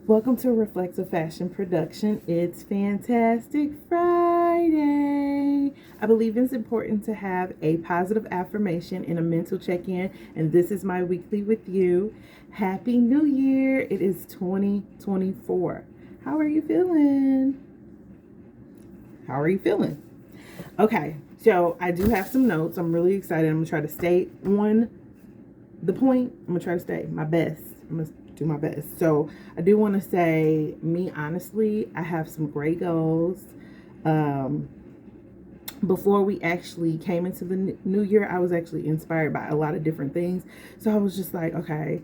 Welcome to Reflective Fashion Production. It's Fantastic Friday. I believe it's important to have a positive affirmation and a mental check-in, and this is my weekly with you. Happy New Year. It is 2024. How are you feeling? How are you feeling? Okay, so I do have some notes. I'm really excited. I'm going to try to stay on the point. I'm going to try to stay my best. I'm going to do my best. So I do want to say, me honestly, I have some great goals. Before we actually came into the new year, I was actually inspired by a lot of different things. So I was just like, okay,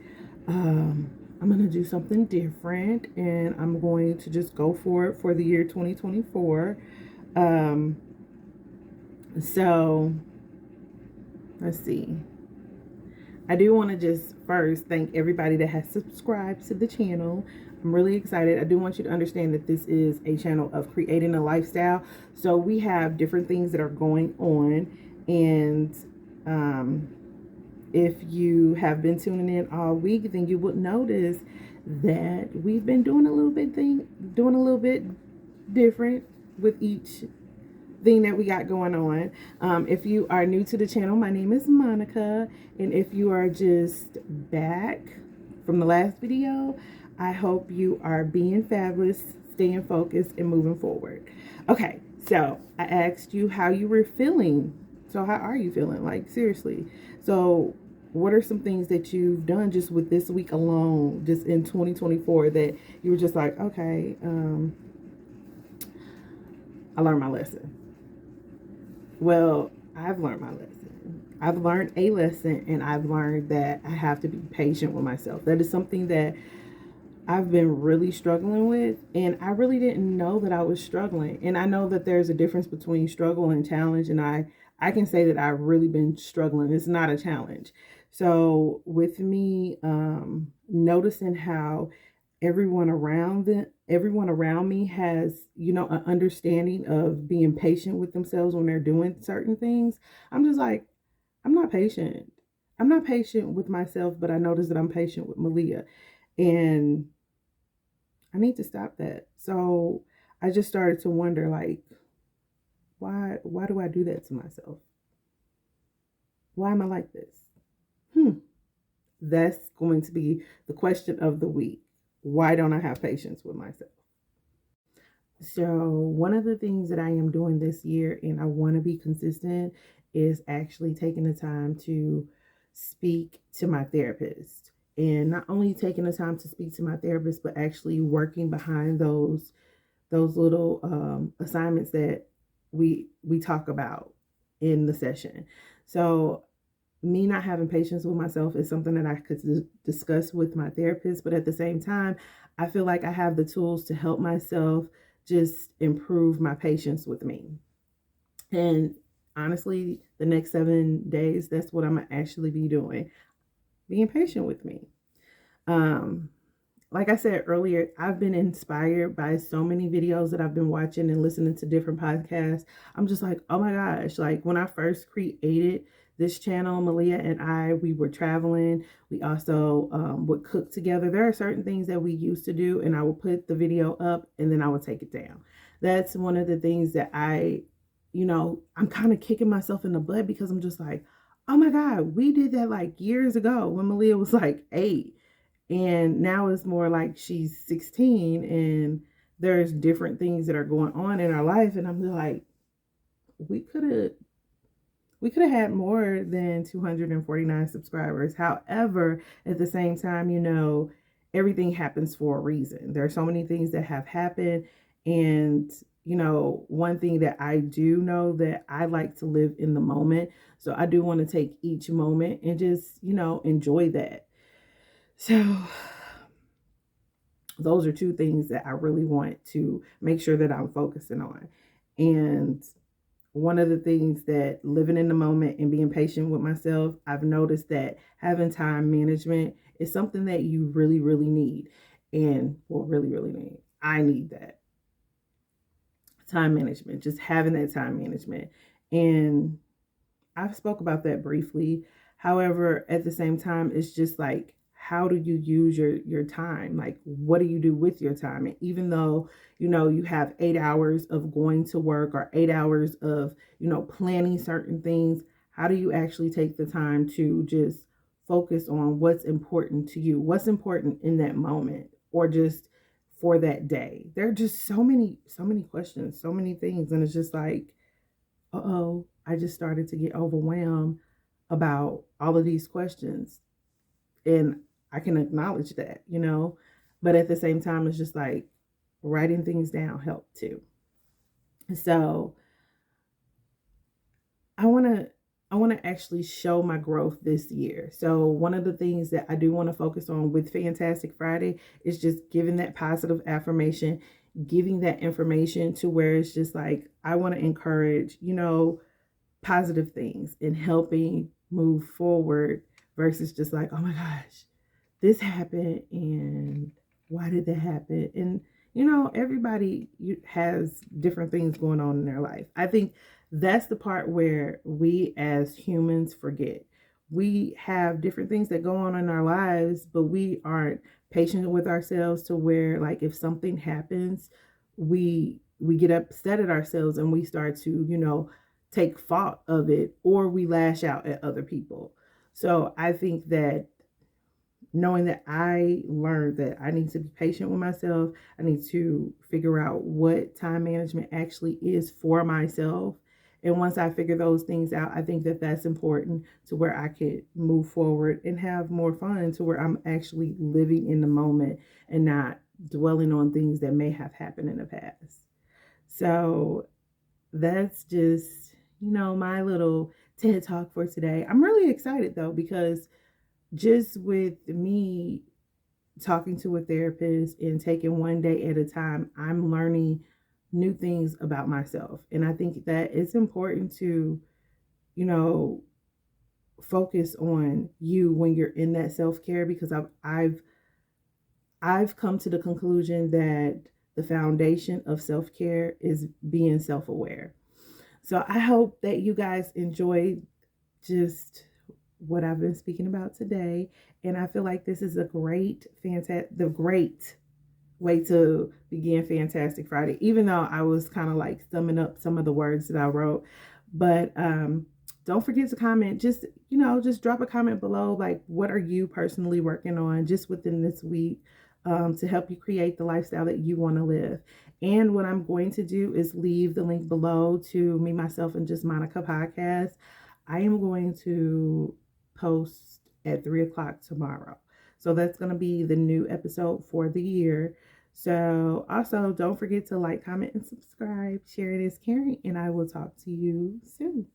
I'm going to do something different, and I'm going to just go for it for the year 2024. So let's see. I do want to just first thank everybody that has subscribed to the channel. I'm really excited. I do want you to understand that this is a channel of creating a lifestyle. So we have different things that are going on. And if you have been tuning in all week, then you would notice that we've been doing a little bit different with each thing that we got going on. If you are new to the channel, my name is Monica, and if you are just back from the last video, I hope you are being fabulous, staying focused, and moving forward. Okay, so I asked you how you were feeling. So how are you feeling? Like, seriously. So what are some things that you've done just with this week alone, just in 2024, that you were just like, okay, I learned my lesson. Well, I've learned my lesson. I've learned a lesson, and I've learned that I have to be patient with myself. That is something that I've been really struggling with, and I really didn't know that I was struggling. And I know that there's a difference between struggle and challenge, and I can say that I've really been struggling. It's not a challenge. So with me noticing how everyone around me has, an understanding of being patient with themselves when they're doing certain things. I'm just like, I'm not patient. I'm not patient with myself, but I notice that I'm patient with Malia, and I need to stop that. So I just started to wonder, like, why do I do that to myself? Why am I like this? That's going to be the question of the week. Why don't I have patience with myself? So, one of the things that I am doing this year, and I want to be consistent, is actually taking the time to speak to my therapist. And not only taking the time to speak to my therapist, but actually working behind those little assignments that we talk about in the session. So me not having patience with myself is something that I could discuss with my therapist, but at the same time, I feel like I have the tools to help myself just improve my patience with me. And honestly, the next 7 days, that's what I'm gonna actually be doing, being patient with me. Um, like I said earlier, I've been inspired by so many videos that I've been watching and listening to different podcasts. I'm just like, oh my gosh, like when I first created this channel, Malia and we were traveling. We also would cook together. There are certain things that we used to do, and I would put the video up and then I would take it down. That's one of the things that I'm kind of kicking myself in the butt, because I'm just like, oh my God, we did that like years ago when Malia was like 8. And now it's more like she's 16, and there's different things that are going on in our life. And I'm like, we could have had more than 249 subscribers. However, at the same time, everything happens for a reason. There are so many things that have happened. And, one thing that I do know, that I like to live in the moment. So I do want to take each moment and just, enjoy that. So those are two things that I really want to make sure that I'm focusing on. And one of the things that living in the moment and being patient with myself, I've noticed that having time management is something that you really, really need. And really, really need. I need that time management, just having that time management. And I've spoke about that briefly. However, at the same time, it's just like, how do you use your time? Like, what do you do with your time? And even though, you have 8 hours of going to work or 8 hours of, planning certain things, how do you actually take the time to just focus on what's important to you? What's important in that moment or just for that day? There are just so many questions, so many things. And it's just like, uh-oh, I just started to get overwhelmed about all of these questions. And I can acknowledge that. But at the same time, it's just like writing things down help too. So I want to actually show my growth this year. So one of the things that I do want to focus on with Fantastic Friday is just giving that positive affirmation, giving that information to where it's just like I want to encourage, positive things and helping move forward versus just like, oh my gosh, this happened and why did that happen? And everybody has different things going on in their life. I think that's the part where we as humans forget. We have different things that go on in our lives, but we aren't patient with ourselves to where, like, if something happens, we get upset at ourselves and we start to, take fault of it, or we lash out at other people. So I think that knowing that I learned that I need to be patient with myself, I need to figure out what time management actually is for myself. And once I figure those things out, I think that that's important to where I could move forward and have more fun, to where I'm actually living in the moment and not dwelling on things that may have happened in the past. So that's just, my little TED talk for today. I'm really excited though, because just with me talking to a therapist and taking one day at a time, I'm learning new things about myself. And I think that it's important to, you know, focus on you when you're in that self-care, because I've come to the conclusion that the foundation of self-care is being self-aware. So I hope that you guys enjoyed just what I've been speaking about today. And I feel like this is the great way to begin Fantastic Friday, even though I was kind of like summing up some of the words that I wrote. But don't forget to comment. Just drop a comment below. Like, what are you personally working on just within this week to help you create the lifestyle that you want to live? And what I'm going to do is leave the link below to Me, Myself, and Just Monica podcast. I am going to post at 3 o'clock tomorrow. So that's going to be the new episode for the year. So also don't forget to like, comment, and subscribe. Share it is caring, and I will talk to you soon.